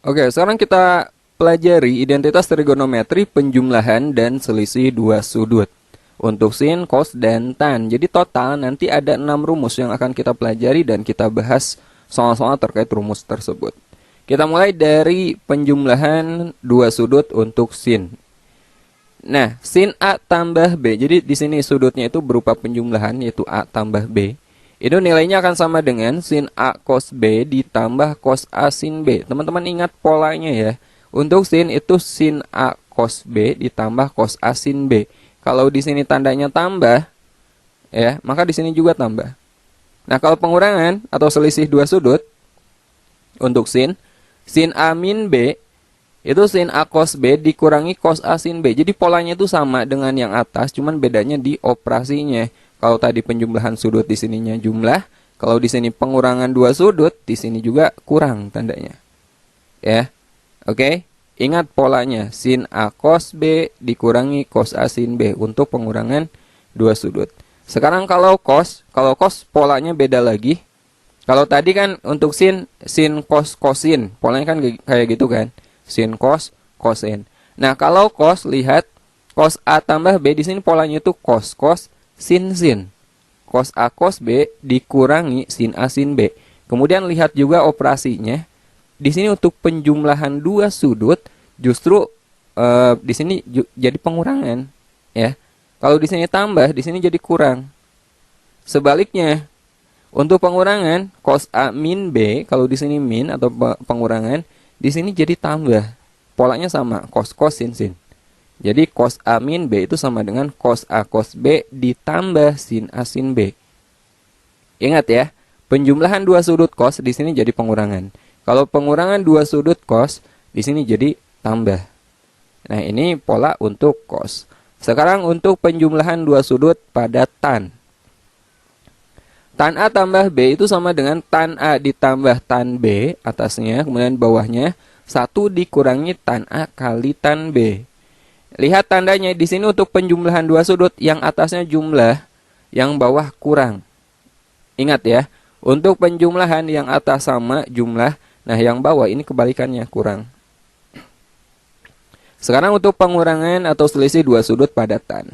Oke, sekarang kita pelajari identitas trigonometri penjumlahan dan selisih dua sudut untuk sin, cos, dan tan. Jadi total nanti ada 6 rumus yang akan kita pelajari dan kita bahas soal-soal terkait rumus tersebut. Kita mulai dari penjumlahan dua sudut untuk sin. Nah, sin A tambah B. Jadi di sini sudutnya itu berupa penjumlahan yaitu A tambah B. Itu nilainya akan sama dengan sin A cos B ditambah cos A sin B. Teman-teman ingat polanya ya. Untuk sin itu sin A cos B ditambah cos A sin B. Kalau di sini tandanya tambah, ya, maka di sini juga tambah. Nah, kalau pengurangan atau selisih dua sudut untuk sin A min B itu sin A cos B dikurangi cos A sin B. Jadi polanya itu sama dengan yang atas, cuman bedanya di operasinya. Kalau tadi penjumlahan sudut di sininya jumlah, kalau di sini pengurangan dua sudut, di sini juga kurang tandanya. Ya. Oke. Ingat polanya, sin A cos B dikurangi cos A sin B untuk pengurangan dua sudut. Sekarang kalau cos polanya beda lagi. Kalau tadi kan untuk sin cos cosin, polanya kan kayak gitu kan. Sin cos cosin. Nah, kalau cos lihat cos A tambah B di sini polanya itu cos sin. Cos A cos B dikurangi sin A sin B. Kemudian lihat juga operasinya. Di sini untuk penjumlahan dua sudut justru di sini jadi pengurangan, ya. Kalau di sini tambah, di sini jadi kurang. Sebaliknya, untuk pengurangan cos A min B, kalau di sini min atau pengurangan, di sini jadi tambah. Polanya sama, cos sin. Jadi cos A min B itu sama dengan cos A cos B ditambah sin A sin B. Ingat ya, penjumlahan dua sudut cos di sini jadi pengurangan. Kalau pengurangan dua sudut cos, di sini jadi tambah. Nah, ini pola untuk cos. Sekarang untuk penjumlahan dua sudut pada tan. Tan A tambah B itu sama dengan tan A ditambah tan B atasnya, kemudian bawahnya 1 dikurangi tan A kali tan B. Lihat tandanya di sini untuk penjumlahan dua sudut, yang atasnya jumlah, yang bawah kurang. Ingat ya, untuk penjumlahan yang atas sama jumlah, nah, yang bawah ini kebalikannya, kurang. Sekarang untuk pengurangan atau selisih dua sudut pada tan.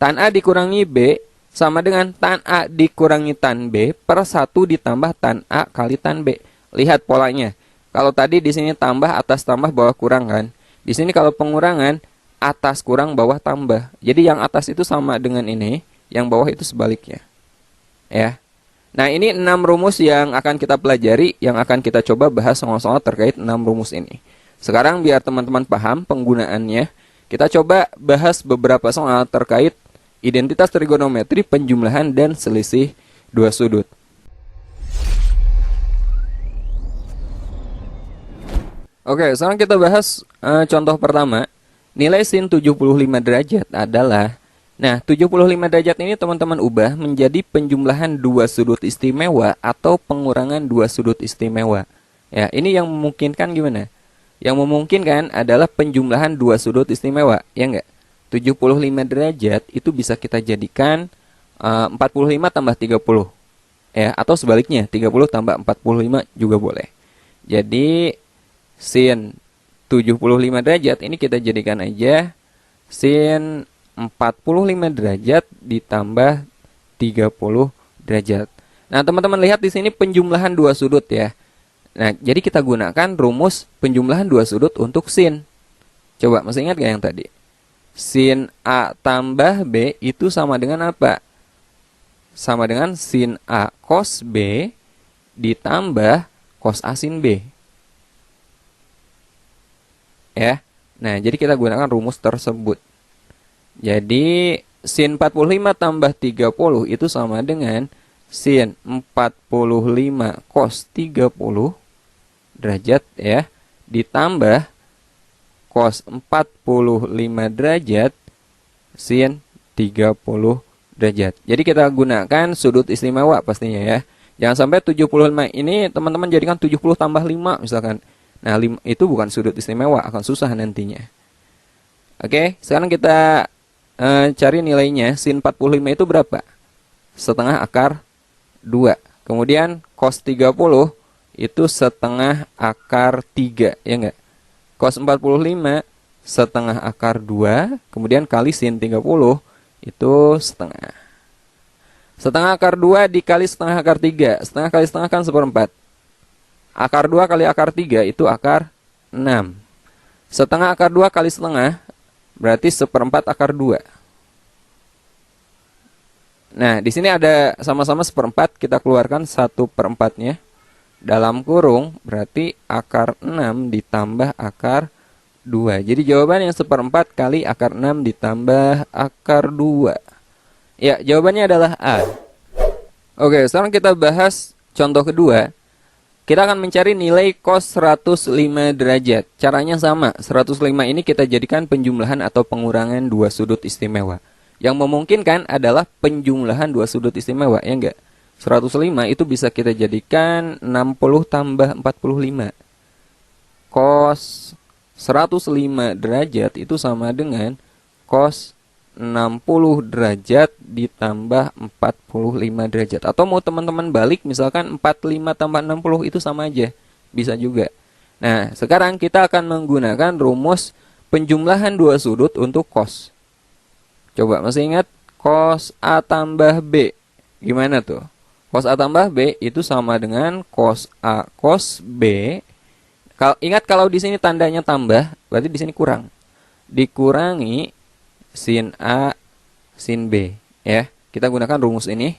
Tan A dikurangi B sama dengan tan A dikurangi tan B per 1 ditambah tan A kali tan B. Lihat polanya. Kalau tadi di sini tambah, atas tambah, bawah kurang kan. Di sini kalau pengurangan, atas kurang, bawah tambah. Jadi yang atas itu sama dengan ini, yang bawah itu sebaliknya. Ya. Nah, ini 6 rumus yang akan kita pelajari, yang akan kita coba bahas soal-soal terkait 6 rumus ini. Sekarang biar teman-teman paham penggunaannya, kita coba bahas beberapa soal terkait identitas trigonometri penjumlahan dan selisih dua sudut. Oke, sekarang kita bahas contoh pertama. Nilai sin 75 derajat adalah, nah, 75 derajat ini teman-teman ubah menjadi penjumlahan dua sudut istimewa atau pengurangan dua sudut istimewa. Ya, ini yang memungkinkan gimana? Yang memungkinkan adalah penjumlahan dua sudut istimewa, ya enggak? 75 derajat itu bisa kita jadikan 45 tambah 30. Ya, atau sebaliknya, 30 tambah 45 juga boleh. Jadi, sin 75 derajat ini kita jadikan aja sin 45 derajat ditambah 30 derajat. Nah, teman-teman lihat di sini penjumlahan dua sudut ya. Nah, jadi kita gunakan rumus penjumlahan dua sudut untuk sin. Coba, masih ingat gak yang tadi? Sin A tambah B itu sama dengan apa? Sama dengan sin A cos B ditambah cos A sin B. Ya. Nah, jadi kita gunakan rumus tersebut. Jadi sin 45 tambah 30 itu sama dengan sin 45 cos 30 derajat ya, ditambah cos 45 derajat sin 30 derajat. Jadi kita gunakan sudut istimewa pastinya ya. Jangan sampai 75 ini teman-teman jadikan 70 tambah 5 misalkan. Nah, itu bukan sudut istimewa, akan susah nantinya. Oke, sekarang kita cari nilainya. Sin 45 itu berapa? Setengah akar 2. Kemudian cos 30 itu setengah akar 3, ya enggak? Cos 45 setengah akar 2, kemudian kali sin 30 itu setengah. Setengah akar 2 dikali setengah akar 3. Setengah kali setengah kan seperempat. Akar 2 kali akar 3 itu akar 6. Setengah akar 2 kali setengah berarti seperempat akar 2. Nah, di sini ada sama-sama seperempat, kita keluarkan 1/4-nya. Dalam kurung berarti akar 6 ditambah akar 2. Jadi jawaban yang seperempat kali akar 6 ditambah akar 2. Ya, jawabannya adalah A. Oke, sekarang kita bahas contoh kedua. Kita akan mencari nilai cos 105 derajat. Caranya sama, 105 ini kita jadikan penjumlahan atau pengurangan dua sudut istimewa. Yang memungkinkan adalah penjumlahan dua sudut istimewa, ya enggak? 105 itu bisa kita jadikan 60 tambah 45. Cos 105 derajat itu sama dengan cos 60 derajat ditambah 45 derajat. Atau mau teman-teman balik, misalkan 45 tambah 60 itu sama aja. Bisa juga. Nah, sekarang kita akan menggunakan rumus penjumlahan dua sudut untuk cos. Coba masih ingat cos A tambah B. Gimana tuh? Cos A tambah B itu sama dengan cos A cos B. Ingat kalau di sini tandanya tambah, berarti di sini kurang. Dikurangi sin A sin B, ya. Kita gunakan rumus ini.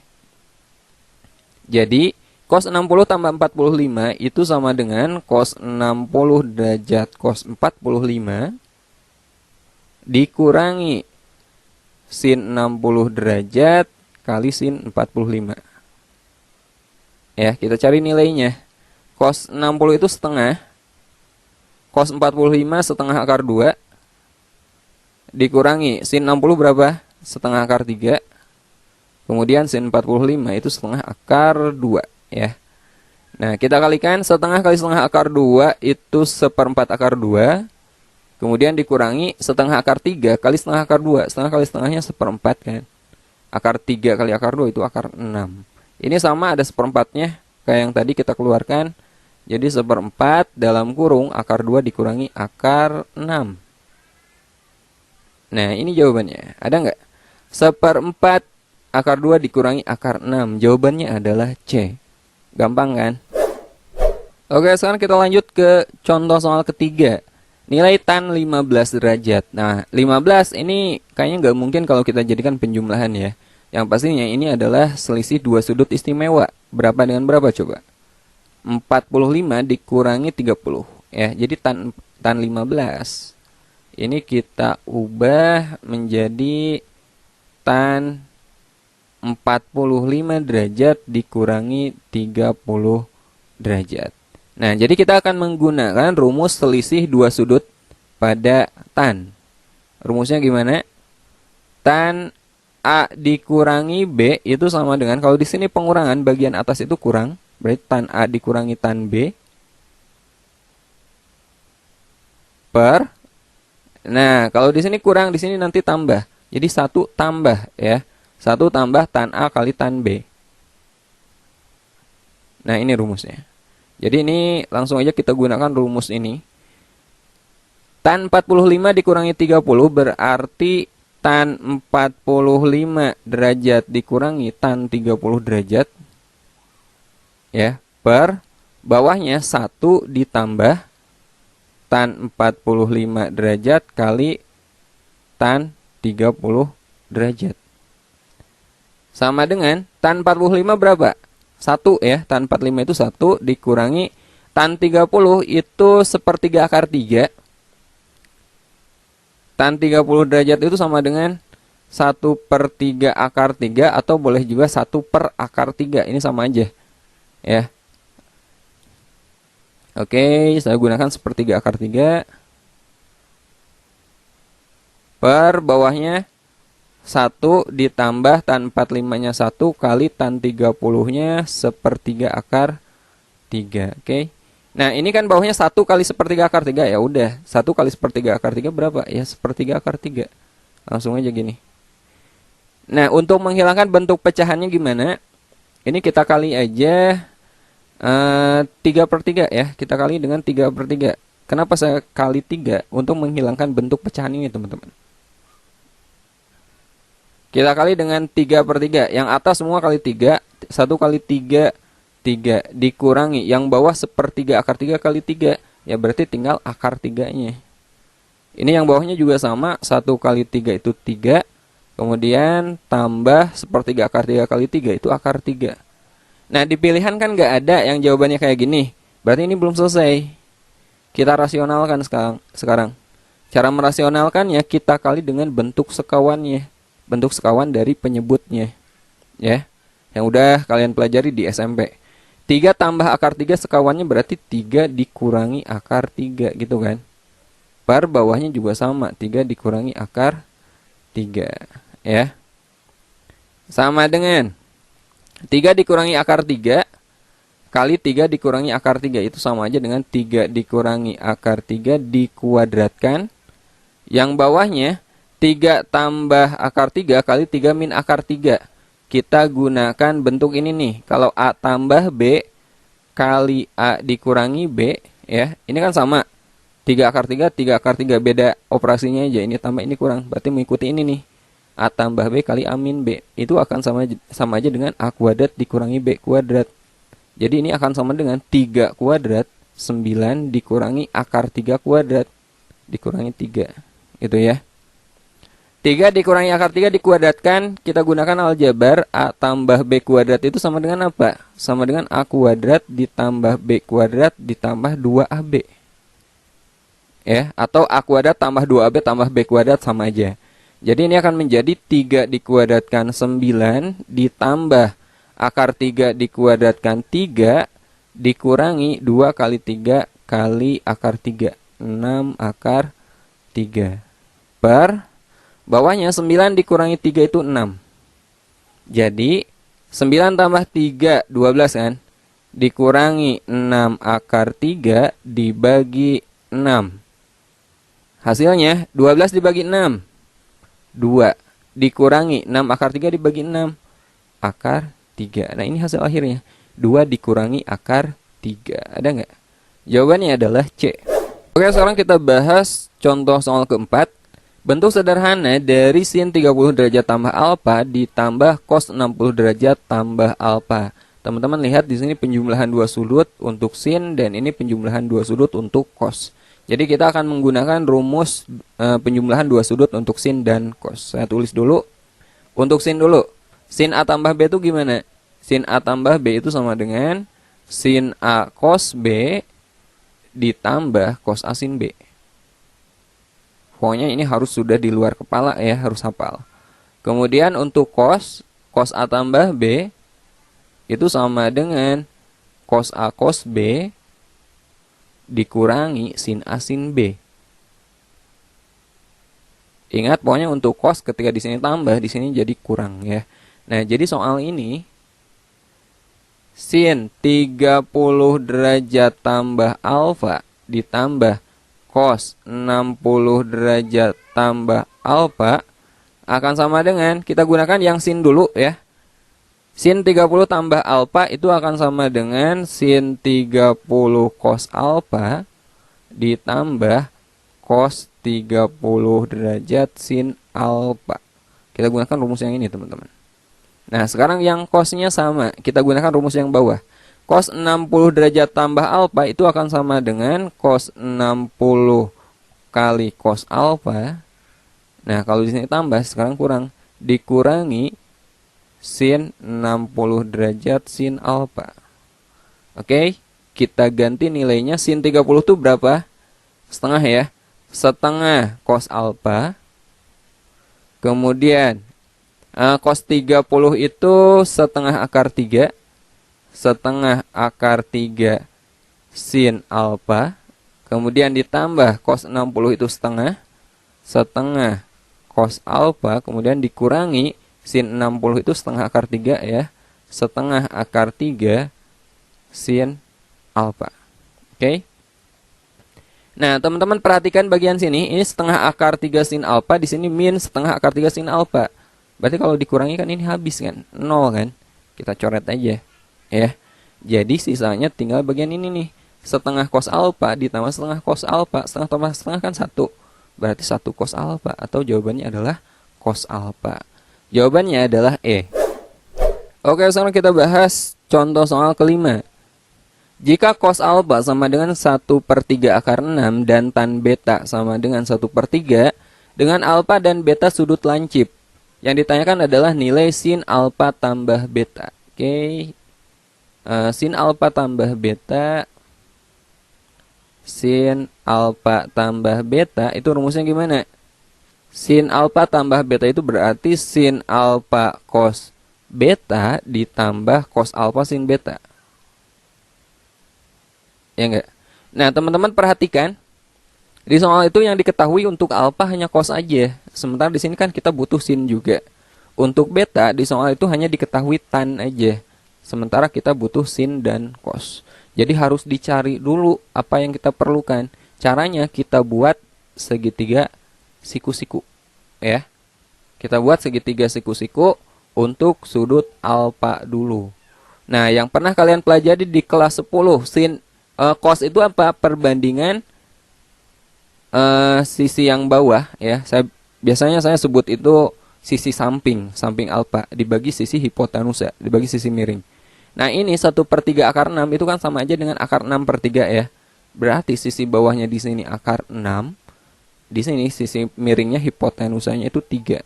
Jadi cos 60 tambah 45 itu sama dengan cos 60 derajat cos 45 dikurangi sin 60 derajat kali sin 45. Ya, kita cari nilainya. Cos 60 itu setengah. Cos 45 setengah akar 2. Dikurangi sin 60 berapa? Setengah akar 3. Kemudian sin 45 itu setengah akar 2. Ya. Nah, kita kalikan setengah kali setengah akar 2 itu seperempat akar 2. Kemudian dikurangi setengah akar 3 kali setengah akar 2. Setengah kali setengahnya seperempat kan. Akar 3 kali akar 2 itu akar 6. Ini sama ada seperempatnya kayak yang tadi kita keluarkan. Jadi seperempat dalam kurung akar 2 dikurangi akar 6. Nah, ini jawabannya. Ada nggak? Seperempat akar 2 dikurangi akar 6. Jawabannya adalah C. Gampang kan? Oke, sekarang kita lanjut ke contoh soal ketiga. Nilai tan 15 derajat. Nah, 15 ini kayaknya nggak mungkin kalau kita jadikan penjumlahan ya. Yang pastinya ini adalah selisih dua sudut istimewa. Berapa dengan berapa coba? 45 dikurangi 30. Ya, jadi tan 15. Ini kita ubah menjadi tan 45 derajat dikurangi 30 derajat. Nah, jadi kita akan menggunakan rumus selisih dua sudut pada tan. Rumusnya gimana? Tan A dikurangi B itu sama dengan, kalau di sini pengurangan bagian atas itu kurang, berarti tan A dikurangi tan B per. Nah, kalau di sini kurang, di sini nanti tambah. Jadi 1 tambah ya. 1 tambah tan A kali tan B. Nah, ini rumusnya. Jadi ini langsung aja kita gunakan rumus ini. Tan 45 dikurangi 30 berarti tan 45 derajat dikurangi tan 30 derajat. Ya, per bawahnya 1 ditambah tan 45 derajat kali tan 30 derajat. Sama dengan tan 45 berapa? 1 ya, tan 45 itu 1 dikurangi tan 30 itu sepertiga akar 3. Tan 30 derajat itu sama dengan 1/3 akar 3 atau boleh juga 1 per akar 3. Ini sama aja. Ya. Oke, saya gunakan 1/3 akar 3. Per bawahnya 1 ditambah tan 45-nya 1 kali tan 30-nya 1/3 akar 3. Oke. Nah, ini kan bawahnya 1 kali 1/3 akar 3. Ya udah, 1 kali 1/3 akar 3 berapa? Ya 1/3 akar 3. Langsung aja gini. Nah, untuk menghilangkan bentuk pecahannya gimana? Ini kita kali aja 3/3 ya. Kita kali dengan 3/3. Kenapa saya kali 3? Untuk menghilangkan bentuk pecahan ini teman-teman. Kita kali dengan 3/3. Yang atas semua kali 3. 1 kali 3, 3. Dikurangi. Yang bawah 1/3 akar 3 kali 3. Ya berarti tinggal akar 3-nya. Ini yang bawahnya juga sama. 1 kali 3 itu 3. Kemudian tambah 1/3 akar 3 kali 3 itu akar 3. Nah di pilihan kan nggak ada yang jawabannya kayak gini. Berarti ini belum selesai. Kita rasionalkan sekarang. Cara merasionalkannya kita kali dengan bentuk sekawannya. Bentuk sekawan dari penyebutnya. Ya. Yang udah kalian pelajari di SMP. 3 tambah akar 3 sekawannya berarti 3 dikurangi akar 3 gitu kan. Per bawahnya juga sama. 3 dikurangi akar 3. Ya. Sama dengan 3 dikurangi akar 3 kali 3 dikurangi akar 3. Itu sama aja dengan 3 dikurangi akar 3 dikuadratkan. Yang bawahnya 3 tambah akar 3 kali 3 min akar 3. Kita gunakan bentuk ini nih. Kalau A tambah B kali A dikurangi B. Ya, ini kan sama. 3 akar 3, 3 akar 3. Beda operasinya aja. Ini tambah, ini kurang. Berarti mengikuti ini nih. A tambah B kali A min B. Itu akan sama aja dengan A kuadrat dikurangi B kuadrat. Jadi ini akan sama dengan 3 kuadrat 9 dikurangi akar 3 kuadrat dikurangi 3. Gitu ya. 3 dikurangi akar 3 dikuadratkan. Kita gunakan aljabar. A tambah B kuadrat itu sama dengan apa? Sama dengan A kuadrat ditambah B kuadrat ditambah 2AB. Ya, atau A kuadrat tambah 2AB tambah B kuadrat sama aja. Jadi ini akan menjadi 3 dikuadratkan 9 ditambah akar 3 dikuadratkan 3 dikurangi 2 kali 3 kali akar 3. 6 akar 3. Per bawahnya 9 dikurangi 3 itu 6. Jadi 9 tambah 3, 12 kan? Dikurangi 6 akar 3 dibagi 6. Hasilnya 12 dibagi 6. 2 dikurangi 6 akar 3 dibagi 6 akar 3. Nah ini hasil akhirnya 2 dikurangi akar 3. Ada nggak? Jawabannya adalah C. Oke, sekarang kita bahas contoh soal keempat. Bentuk sederhana dari sin 30 derajat tambah alfa ditambah cos 60 derajat tambah alfa. Teman-teman lihat di sini penjumlahan dua sudut untuk sin dan ini penjumlahan dua sudut untuk cos. Jadi kita akan menggunakan rumus penjumlahan dua sudut untuk sin dan cos. Saya tulis dulu. Untuk sin dulu. Sin A tambah B itu gimana? Sin A tambah B itu sama dengan sin A cos B ditambah cos A sin B. Pokoknya ini harus sudah di luar kepala ya, harus hafal. Kemudian untuk cos A tambah B itu sama dengan cos A cos B dikurangi sin A sin B. Ingat pokoknya untuk cos ketika di sini tambah, di sini jadi kurang ya. Nah, jadi soal ini sin 30 derajat tambah alfa ditambah cos 60 derajat tambah alfa akan sama dengan, kita gunakan yang sin dulu ya. Sin 30 tambah alfa itu akan sama dengan sin 30 cos alfa ditambah cos 30 derajat sin alfa. Kita gunakan rumus yang ini teman-teman. Nah sekarang yang cosnya sama, kita gunakan rumus yang bawah. Cos 60 derajat tambah alfa itu akan sama dengan cos 60 kali cos alfa. Nah kalau di sini tambah, sekarang kurang, dikurangi sin 60 derajat sin alfa. Oke, kita ganti nilainya. Sin 30 itu berapa? Setengah ya. Setengah cos alfa. Kemudian cos 30 itu setengah akar 3. Setengah akar 3 sin alfa. Kemudian ditambah cos 60 itu setengah. Setengah cos alfa. Kemudian dikurangi sin 60 itu setengah akar 3 ya. Setengah akar 3 sin alfa. Oke. Nah, teman-teman perhatikan bagian sini. Ini setengah akar 3 sin alfa. Di sini min setengah akar 3 sin alfa. Berarti kalau dikurangi kan ini habis kan. 0 kan. Kita coret aja. Ya. Jadi sisanya tinggal bagian ini nih. Setengah cos alfa ditambah setengah cos alfa. Setengah tambah setengah kan 1. Berarti 1 cos alfa. Atau jawabannya adalah cos alfa. Jawabannya adalah E. Oke, sekarang kita bahas contoh soal kelima. Jika cos alfa sama dengan 1/3 akar 6 dan tan beta sama dengan 1/3, dengan alfa dan beta sudut lancip. Yang ditanyakan adalah nilai sin alfa tambah beta. Oke. Sin alfa tambah beta. Sin alfa tambah beta itu rumusnya gimana? Sin alfa tambah beta itu berarti sin alfa cos beta ditambah cos alfa sin beta. Ya enggak? Nah, teman-teman perhatikan. Di soal itu yang diketahui untuk alfa hanya cos aja. Sementara di sini kan kita butuh sin juga. Untuk beta di soal itu hanya diketahui tan aja. Sementara kita butuh sin dan cos. Jadi harus dicari dulu apa yang kita perlukan. Caranya kita buat segitiga siku-siku. Ya. Kita buat segitiga siku-siku untuk sudut alfa dulu. Nah, yang pernah kalian pelajari di kelas 10, sin cos itu apa? Perbandingan sisi yang bawah ya. Biasanya saya sebut itu sisi samping alfa dibagi sisi hipotenusa, dibagi sisi miring. Nah, ini 1/3 akar 6 itu kan sama aja dengan akar 6/3 ya. Berarti sisi bawahnya di sini akar 6. Di sini sisi miringnya hipotenusanya itu 3.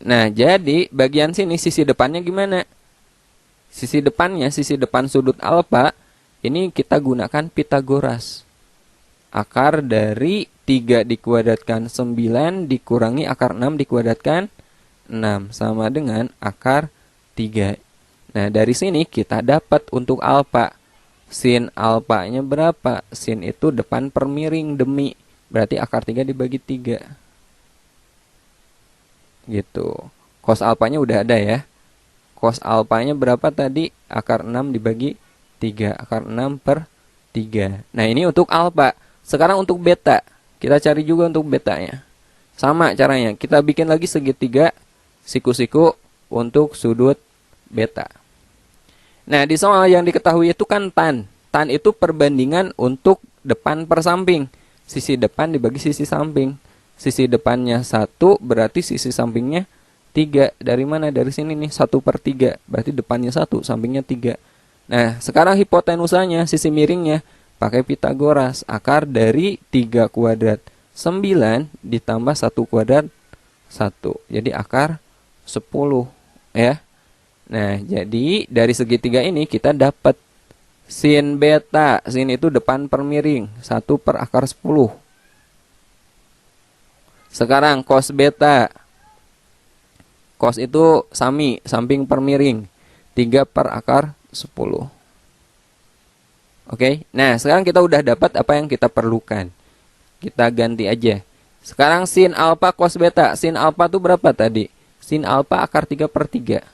Nah, jadi bagian sini sisi depannya gimana? Sisi depannya, sisi depan sudut alfa ini kita gunakan Pitagoras. Akar dari 3 dikuadratkan 9 dikurangi akar 6 dikuadratkan 6 sama dengan akar 3. Nah, dari sini kita dapat untuk alfa. Sin alfanya berapa? Sin itu depan per miring demi. Berarti akar 3 dibagi 3. Gitu. Cos alfanya udah ada ya. Cos alfanya berapa tadi? Akar 6 dibagi 3. Akar 6/3. Nah, ini untuk alfa. Sekarang untuk beta. Kita cari juga untuk betanya. Sama caranya. Kita bikin lagi segitiga siku-siku untuk sudut beta. Nah, di soal yang diketahui itu kan tan. Tan itu perbandingan untuk depan per samping. Sisi depan dibagi sisi samping. Sisi depannya 1, berarti sisi sampingnya 3. Dari mana? Dari sini nih, 1/3. Berarti depannya 1, sampingnya 3. Nah, sekarang hipotenusanya, sisi miringnya, pakai Pitagoras. Akar dari 3 kuadrat 9 ditambah 1 kuadrat 1. Jadi akar 10 ya. Nah, jadi dari segitiga ini kita dapat sin beta. Sin itu depan per miring, 1 per akar 10. Sekarang cos beta. Cos itu samping per miring, 3 per akar 10. Oke, nah sekarang kita udah dapat apa yang kita perlukan. Kita ganti aja. Sekarang sin alfa cos beta. Sin alfa itu berapa tadi? Sin alfa akar 3/3.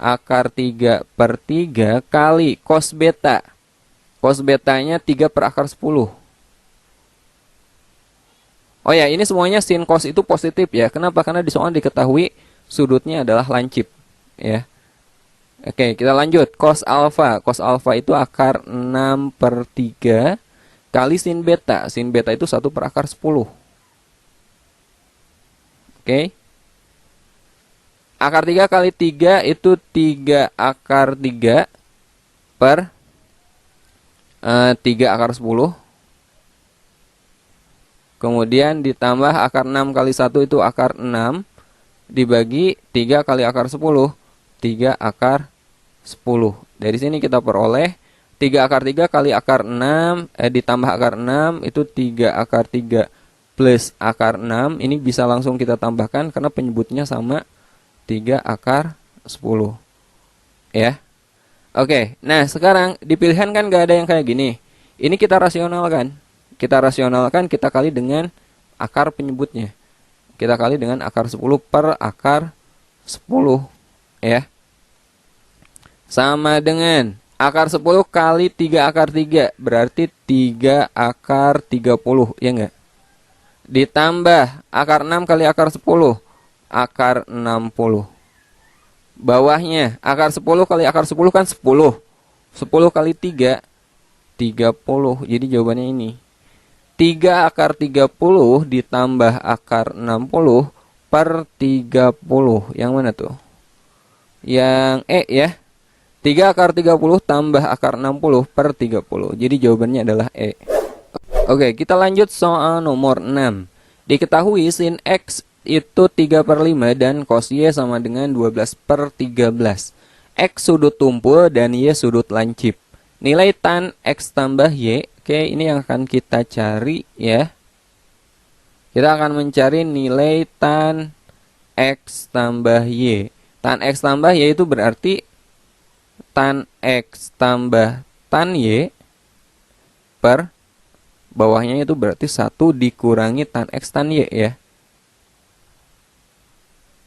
Akar 3/3 kali cos beta. Cos betanya 3 per akar 10. Oh ya, ini semuanya sin cos itu positif ya. Kenapa? Karena di soal diketahui sudutnya adalah lancip ya. Oke, kita lanjut. Cos alfa. Cos alfa itu akar 6/3 kali sin beta. Sin beta itu 1 per akar 10. Oke. Akar 3 kali 3 itu 3 akar 3 per 3 akar 10. Kemudian ditambah akar 6 kali 1 itu akar 6. Dibagi 3 kali akar 10. 3 akar 10. Dari sini kita peroleh 3 akar 3 kali akar 6 ditambah akar 6 itu 3 akar 3 plus akar 6. Ini bisa langsung kita tambahkan karena penyebutnya sama, 3 akar 10. Ya. Oke, nah sekarang di pilihan kan gak ada yang kayak gini. Ini kita rasionalkan. Kita rasionalkan, kita kali dengan akar penyebutnya. Kita kali dengan akar 10 per akar 10. Ya. Sama dengan akar 10 kali 3 akar 3. Berarti 3 akar 30. Ya enggak? Ditambah akar 6 kali akar 10. Akar 60. Bawahnya akar 10 kali akar 10 kan 10. 10 kali 3 30. Jadi jawabannya ini. 3 akar 30 ditambah akar 60 per 30. Yang mana tuh? Yang E ya. 3 akar 30 tambah akar 60 per 30. Jadi jawabannya adalah E. Oke, kita lanjut soal nomor 6. Diketahui sin X itu 3/5 dan cos Y sama dengan 12 per 13. X sudut tumpul dan Y sudut lancip. Nilai tan X tambah Y. Oke, ini yang akan kita cari ya. Kita akan mencari nilai tan X tambah Y. Tan X tambah Y itu berarti tan X tambah tan Y per bawahnya itu berarti 1 dikurangi tan X tan Y ya.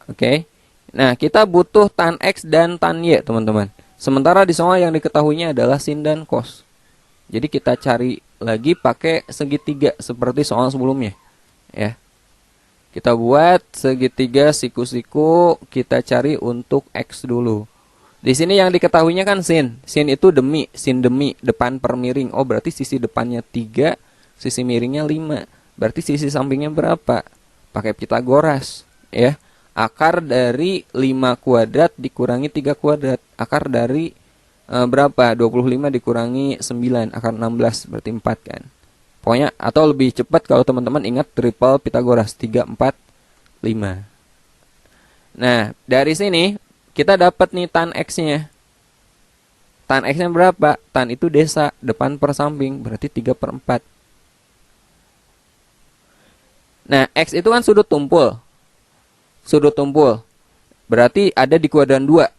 Oke. Nah, kita butuh tan X dan tan Y, teman-teman. Sementara di soal yang diketahuinya adalah sin dan cos. Jadi kita cari lagi pakai segitiga seperti soal sebelumnya ya. Kita buat segitiga siku-siku, kita cari untuk X dulu. Di sini yang diketahuinya kan sin. Sin itu demi, sin demi, depan per miring. Oh, berarti sisi depannya 3, sisi miringnya 5. Berarti sisi sampingnya berapa? Pakai Pitagoras, ya. Akar dari 5 kuadrat dikurangi 3 kuadrat. Akar dari berapa? 25 dikurangi 9, akar 16, berarti 4 kan. Pokoknya, atau lebih cepat kalau teman-teman ingat triple Pitagoras, 3, 4, 5. Nah, dari sini kita dapat nih tan X-nya. Tan X-nya berapa? Tan itu desa, depan per samping, berarti 3/4. Nah, X itu kan sudut tumpul. Sudut tumpul. Berarti ada di kuadran 2.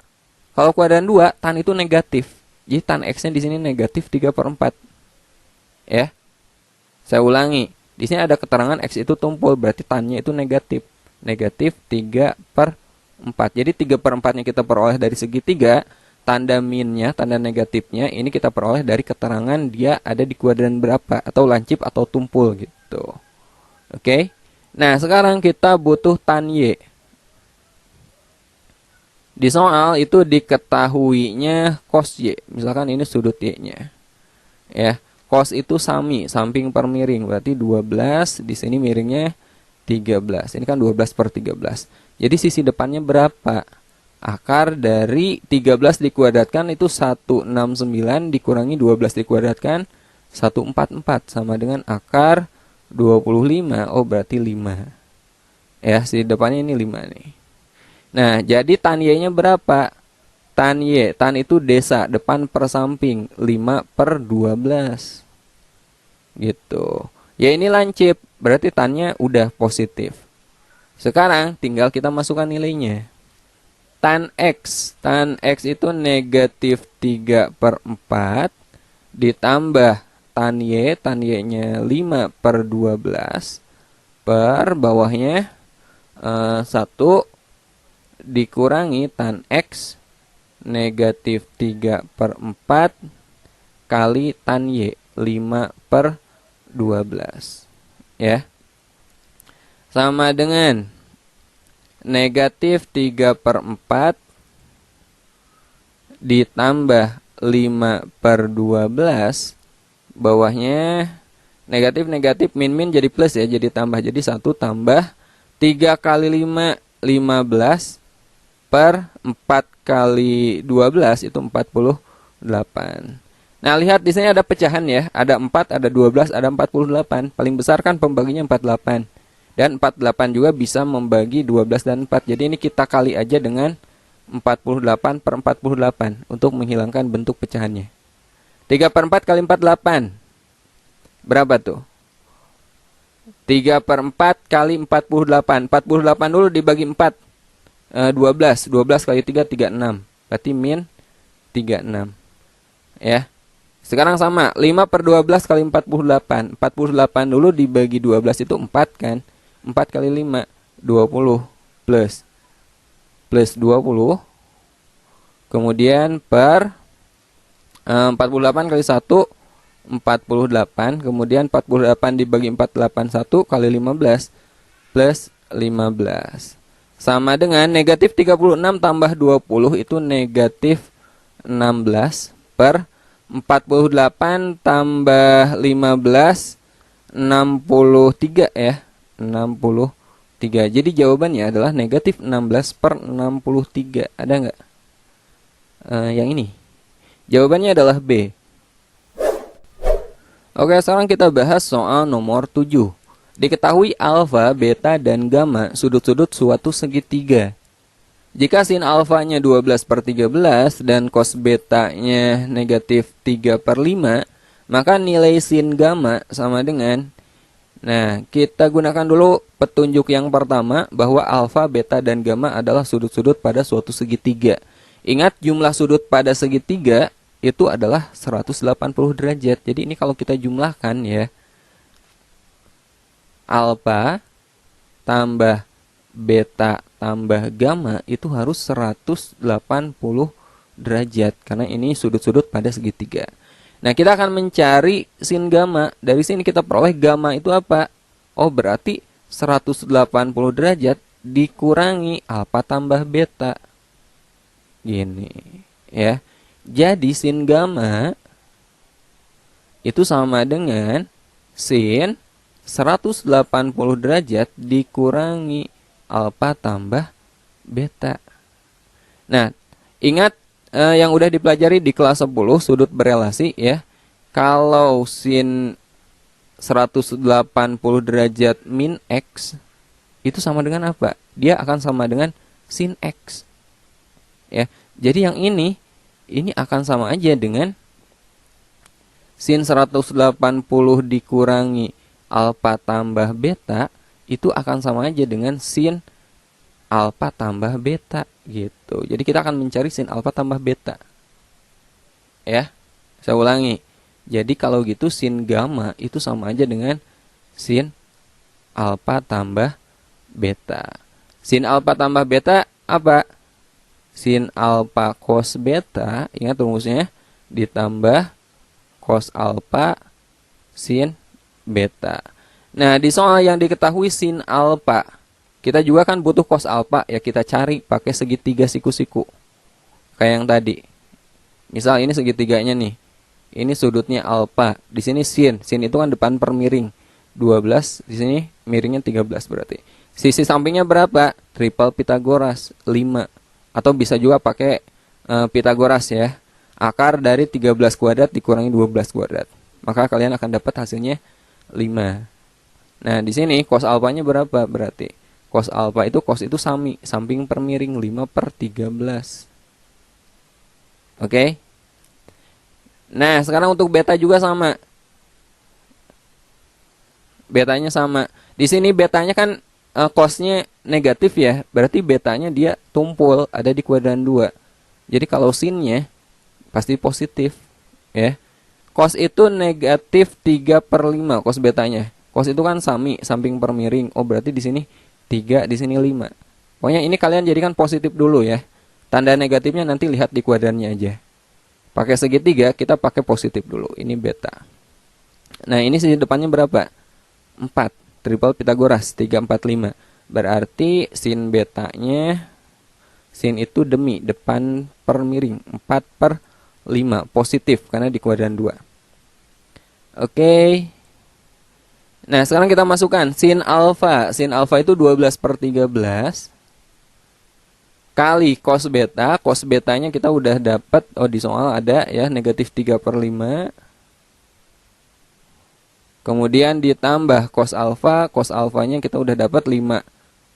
Kalau kuadran 2, tan itu negatif. Jadi tan X-nya di sini negatif 3/4. Ya. Saya ulangi. Di sini ada keterangan X itu tumpul, berarti tan-nya itu negatif. Negatif 3/4. Jadi 3/4-nya kita peroleh dari segitiga, tanda minnya, tanda negatifnya ini kita peroleh dari keterangan dia ada di kuadran berapa, atau lancip atau tumpul gitu. Oke. Nah, sekarang kita butuh tan Y. Di soal itu diketahuinya cos Y. Misalkan ini sudut Y-nya. Ya, cos itu sami, samping per miring, berarti 12, di sini miringnya 13. Ini kan 12 per 13. Jadi sisi depannya berapa? Akar dari 13 dikuadratkan itu 169 dikurangi 12 dikuadratkan 144 sama dengan akar 25. Oh, berarti 5. Ya, sisi depannya ini 5 nih. Nah, jadi tan Y-nya berapa? Tan Y, tan itu desa, depan per samping, 5/12. Gitu. Ya, ini lancip, berarti tan-nya udah positif. Sekarang tinggal kita masukkan nilainya. Tan X itu negatif 3/4 ditambah tan Y-nya 5/12 per bawahnya 1 dikurangi tan X negatif 3/4 kali tan Y 5/12 ya. Sama dengan negatif 3/4 ditambah 5/12, bawahnya negatif min jadi plus ya, jadi tambah, jadi 1 tambah 3 kali 5 15 per 4 kali 12 itu 48. Nah, lihat di sini ada pecahan ya, ada 4, ada 12, ada 48. Paling besar kan pembaginya 48. Dan 48 juga bisa membagi 12 dan 4. Jadi ini kita kali aja dengan 48 per 48 untuk menghilangkan bentuk pecahannya. 3/4 kali 48. Berapa tuh? 3/4 kali 48. 48 dulu dibagi 4. 12. 12 kali 3, 36. Berarti min 36. Ya. Sekarang sama. 5/12 kali 48. 48 dulu dibagi 12 itu 4 kan. 4 kali 5, 20 plus 20. Kemudian per 48 kali 1, 48. Kemudian 48 dibagi 4, 81 kali 15 plus 15. Sama dengan negatif 36 tambah 20 itu negatif 16 per 48 tambah 15, 63 ya. 63. Jadi jawabannya adalah negatif 16 per 63. Ada nggak? Yang ini. Jawabannya adalah B. Oke, sekarang kita bahas soal nomor 7. Diketahui alfa, beta, dan gamma sudut-sudut suatu segitiga. Jika sin alfanya 12 per 13 dan cos betanya negatif 3 per 5, maka nilai sin gamma sama dengan... Nah, kita gunakan dulu petunjuk yang pertama bahwa alfa, beta, dan gamma adalah sudut-sudut pada suatu segitiga. Ingat, jumlah sudut pada segitiga itu adalah 180 derajat. Jadi ini kalau kita jumlahkan ya, alfa tambah beta tambah gamma itu harus 180 derajat. Karena ini sudut-sudut pada segitiga. Nah, kita akan mencari sin gamma. Dari sini kita peroleh gamma itu apa? Oh, berarti 180 derajat dikurangi alfa tambah beta. Gini, ya. Jadi sin gamma itu sama dengan sin 180 derajat dikurangi alfa tambah beta. Nah, ingat yang udah dipelajari di kelas 10 sudut berelasi ya. Kalau sin 180 derajat min X itu sama dengan apa? Dia akan sama dengan sin X. Ya. Jadi yang ini akan sama aja dengan sin 180 dikurangi alfa tambah beta itu akan sama aja dengan sin alfa tambah beta gitu. Jadi kita akan mencari sin alfa tambah beta. Ya. Saya ulangi. Jadi kalau gitu sin gamma itu sama aja dengan sin alfa tambah beta. Sin alfa tambah beta apa? Sin alfa cos beta, ingat rumusnya, ditambah cos alfa sin beta. Nah, di soal yang diketahui sin alfa, kita juga kan butuh cos alfa, ya kita cari pakai segitiga siku-siku. Kayak yang tadi. Misal ini segitiganya nih. Ini sudutnya alfa, di sini sin. Sin itu kan depan per miring. 12, di sini miringnya 13 berarti. Sisi sampingnya berapa? Triple Pitagoras, 5. Atau bisa juga pakai Pitagoras ya. Akar dari 13 kuadrat dikurangi 12 kuadrat. Maka kalian akan dapat hasilnya 5. Nah, di sini cos alfanya berapa berarti? Cos alfa itu samping per miring 5 per 13. Oke. Nah, sekarang untuk beta juga sama. Betanya sama. Di sini betanya kan cosnya negatif ya, berarti betanya dia tumpul ada di kuadran 2. Jadi kalau sinnya pasti positif ya. Cos itu negatif 3 per 5 cos betanya. Cos itu kan samping per miring. Oh, berarti di sini 3, di sini 5. Pokoknya ini kalian jadikan positif dulu ya. Tanda negatifnya nanti lihat di kuadrannya aja. Pakai segitiga kita pakai positif dulu. Ini beta. Nah, ini sisi depannya berapa? 4. Triple Pitagoras 3, 4, 5. Berarti sin betanya, sin itu depan per miring 4 per 5 positif karena di kuadran 2. Oke. Nah, sekarang kita masukkan sin alfa. Sin alfa itu 12 per 13 kali cos beta. Cos betanya kita udah dapat, oh di soal ada ya, negatif 3 per 5. Kemudian ditambah cos alfa. Cos alfanya kita udah dapat 5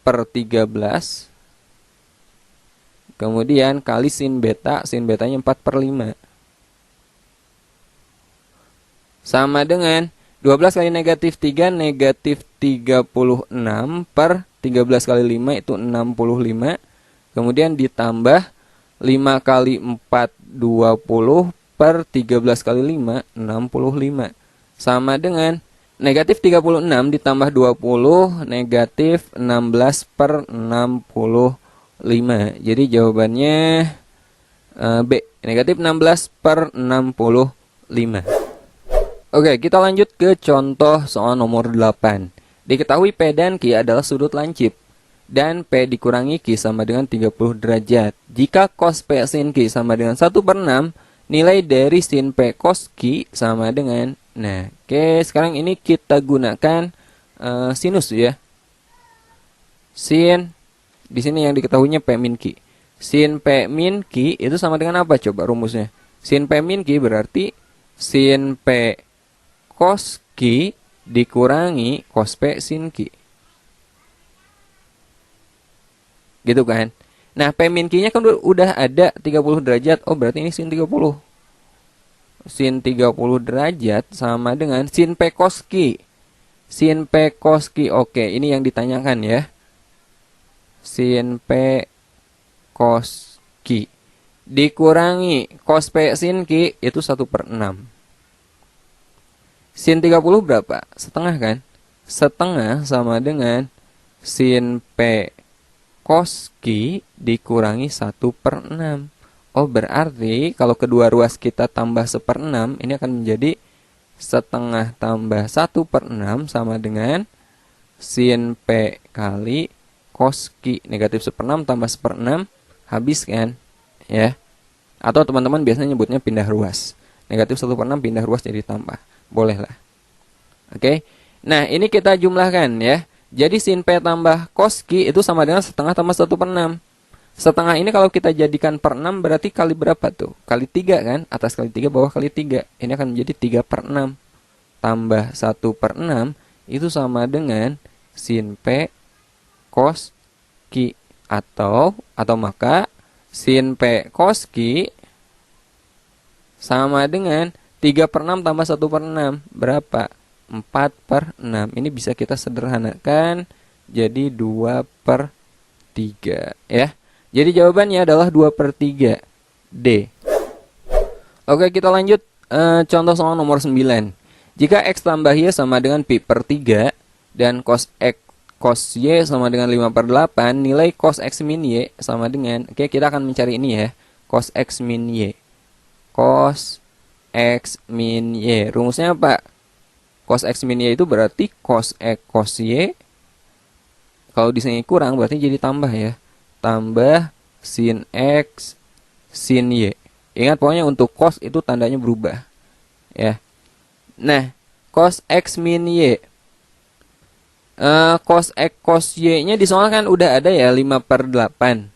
per 13. Kemudian kali sin beta. Sin betanya 4 per 5. Sama dengan 12 kali negatif 3, negatif 36 per 13 kali 5 itu 65. Kemudian ditambah 5 kali 4, 20 per 13 kali 5, 65. Sama dengan negatif 36 ditambah 20, negatif 16 per 65. Jadi jawabannya B, negatif 16 per 65. Oke, kita lanjut ke contoh soal nomor 8. Diketahui P dan Q adalah sudut lancip. dan P dikurangi Q sama dengan 30 derajat. Jika cos P sin Q sama dengan 1/6, nilai dari sin P cos Q sama dengan, nah, oke, sekarang ini kita gunakan sinus ya. Sin, di sini yang diketahuinya P min Q. Sin P min Q itu sama dengan apa coba rumusnya? Sin P min Q berarti sin P cos Q dikurangi cos P sin Q. Gitu kan? Nah, P min Q-nya kan udah ada 30 derajat. Oh, berarti ini sin 30. Sin 30 derajat sama dengan sin P cos Q. Sin P cos Q. Oke, ini yang ditanyakan ya. Sin P cos Q dikurangi cos P sin Q itu 1/6. Sin 30 berapa? Setengah kan? Setengah sama dengan sin P cos Q dikurangi 1/6. Oh, berarti kalau kedua ruas kita tambah 1/6, ini akan menjadi setengah tambah 1/6 sama dengan sin P kali cos Q. Negatif 1/6 tambah 1/6, habis kan? Ya. Atau teman-teman biasanya nyebutnya pindah ruas. Negatif 1/6 pindah ruas jadi tambah. Boleh lah. Oke. Nah, ini kita jumlahkan ya. Jadi sin P tambah cos Q itu sama dengan setengah tambah 1/6. Setengah ini kalau kita jadikan per 6 berarti kali berapa tuh? Kali 3 kan? Atas kali 3, bawah kali 3. Ini akan menjadi 3/6. Tambah 1/6 itu sama dengan sin P cos Q. Atau maka sin P cos Q sama dengan 3/6 tambah 1/6. Berapa? 4/6. Ini bisa kita sederhanakan jadi 2/3 ya. Jadi jawabannya adalah 2/3 D. Oke, kita lanjut contoh soal nomor 9. Jika X tambah Y sama dengan pi/3 dan cos X cos Y sama dengan 5/8, nilai cos X min Y sama dengan, oke, kita akan mencari ini ya, cos X min Y. Cos X min Y. Rumusnya apa? Cos X min Y itu berarti cos X cos Y. Kalau di sini kurang berarti jadi tambah ya. Tambah sin X sin Y. Ingat pokoknya untuk cos itu tandanya berubah ya. Nah, cos X min Y, cos X cos Y nya di soal kan udah ada ya, 5/8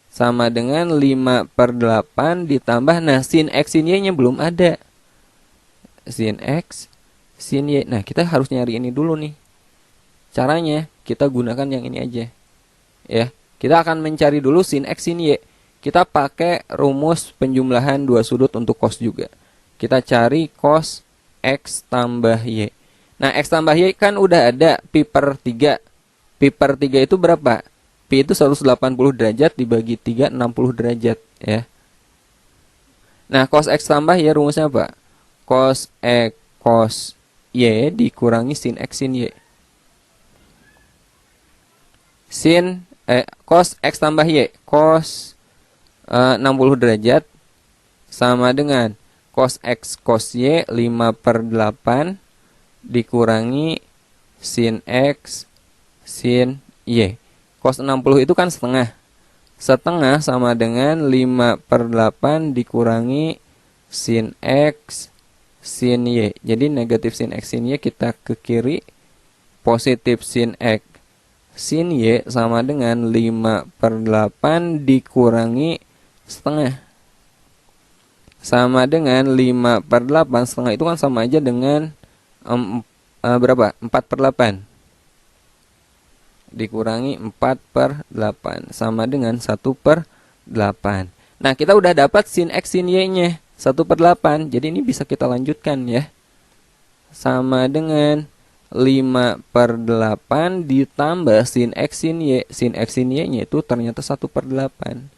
sama dengan 5/8 ditambah, nah sin X sin Y nya belum ada. Sin X sin Y. Nah, kita harus nyari ini dulu nih. Caranya kita gunakan yang ini aja ya. Kita akan mencari dulu sin X sin Y. Kita pakai rumus penjumlahan dua sudut untuk cos juga. Kita cari cos X tambah Y. Nah, X tambah Y kan udah ada pi/3. Pi/3 itu berapa? Pi itu 180 derajat dibagi 3, 60 derajat ya. Nah, cos X tambah Y rumusnya apa? Cos X cos Y dikurangi sin X sin Y. Cos X tambah Y, cos 60 derajat sama dengan cos X cos Y 5/8 dikurangi sin X sin Y. Cos 60 itu kan setengah. Setengah sama dengan 5/8 dikurangi sin X sin Y. Jadi negatif sin X sin Y kita ke kiri. Positif sin X sin Y sama dengan 5/8 dikurangi setengah. Sama dengan 5/8. Setengah itu kan sama aja dengan berapa? 4/8 dikurangi 4/8 sama dengan 1/8. Nah, kita udah dapat sin X sin Y nya 1/8. Jadi ini bisa kita lanjutkan ya. Sama dengan 5/8 ditambah sin X sin Y. Sin X sin Y nya itu ternyata 1/8.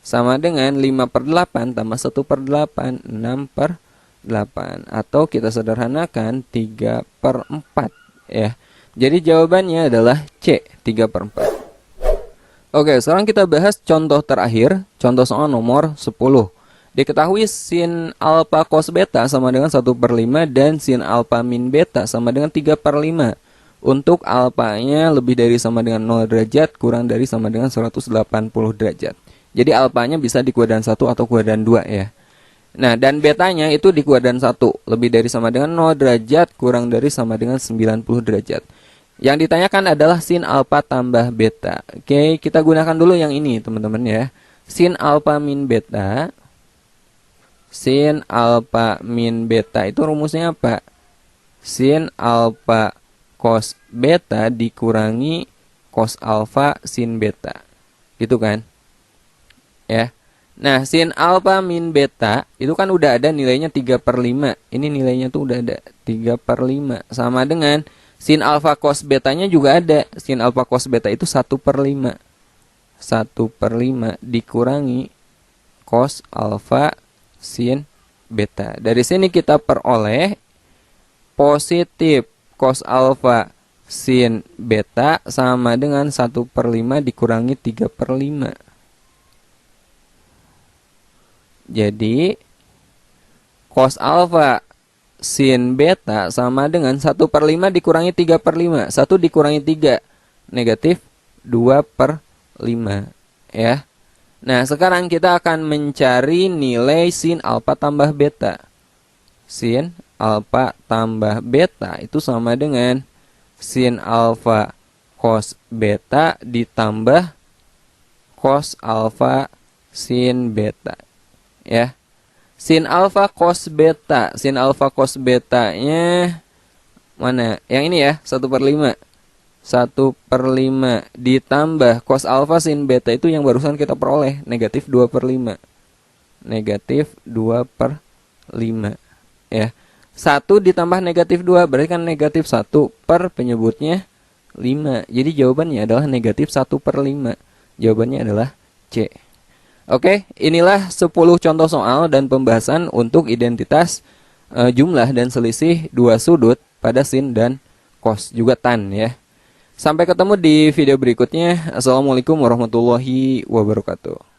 Sama dengan 5/8 tambah 1/8, 6/8. Atau kita sederhanakan 3/4 ya. Jadi jawabannya adalah C, 3/4. Oke, sekarang kita bahas contoh terakhir. Contoh soal nomor 10. Diketahui sin alpha cos beta sama dengan 1/5 dan sin alpha min beta sama dengan 3/5. untuk alfanya lebih dari sama dengan 0 derajat kurang dari sama dengan 180 derajat. Jadi alfanya bisa di kuadran 1 atau kuadran 2 ya. Nah, dan betanya itu di kuadran 1, lebih dari sama dengan 0 derajat kurang dari sama dengan 90 derajat. Yang ditanyakan adalah sin alfa tambah beta. Oke, kita gunakan dulu yang ini teman-teman ya. Sin alfa min beta. Sin alfa min beta itu rumusnya apa? Sin alfa cos beta dikurangi cos alfa sin beta. Gitu kan? Ya. Nah, sin alfa min beta itu kan udah ada nilainya 3/5. Ini nilainya tuh udah ada 3/5. Sama dengan sin alfa cos betanya juga ada. Sin alfa cos beta itu 1/5. 1/5 dikurangi cos alfa sin beta. Dari sini kita peroleh positif cos alfa sin beta sama dengan 1/5 dikurangi 3/5. Jadi cos alfa sin beta sama dengan 1/5 dikurangi 3/5. 1 dikurangi 3, negatif 2/5 ya. Nah, sekarang kita akan mencari nilai sin alfa tambah beta. Sin alfa tambah beta itu sama dengan sin alfa cos beta ditambah cos alfa sin beta. Ya. Sin alfa cos beta. Sin alfa cos betanya mana? Yang ini ya, 1/5. 1/5 ditambah cos alfa sin beta itu yang barusan kita peroleh, negatif 2/5. Negatif 2/5 ya. 1 ditambah negatif 2 berarti kan negatif 1 per penyebutnya 5. Jadi jawabannya adalah negatif 1/5. Jawabannya adalah C. Oke, inilah 10 contoh soal dan pembahasan untuk identitas jumlah dan selisih dua sudut pada sin dan cos juga tan ya. Sampai ketemu di video berikutnya. Assalamualaikum warahmatullahi wabarakatuh.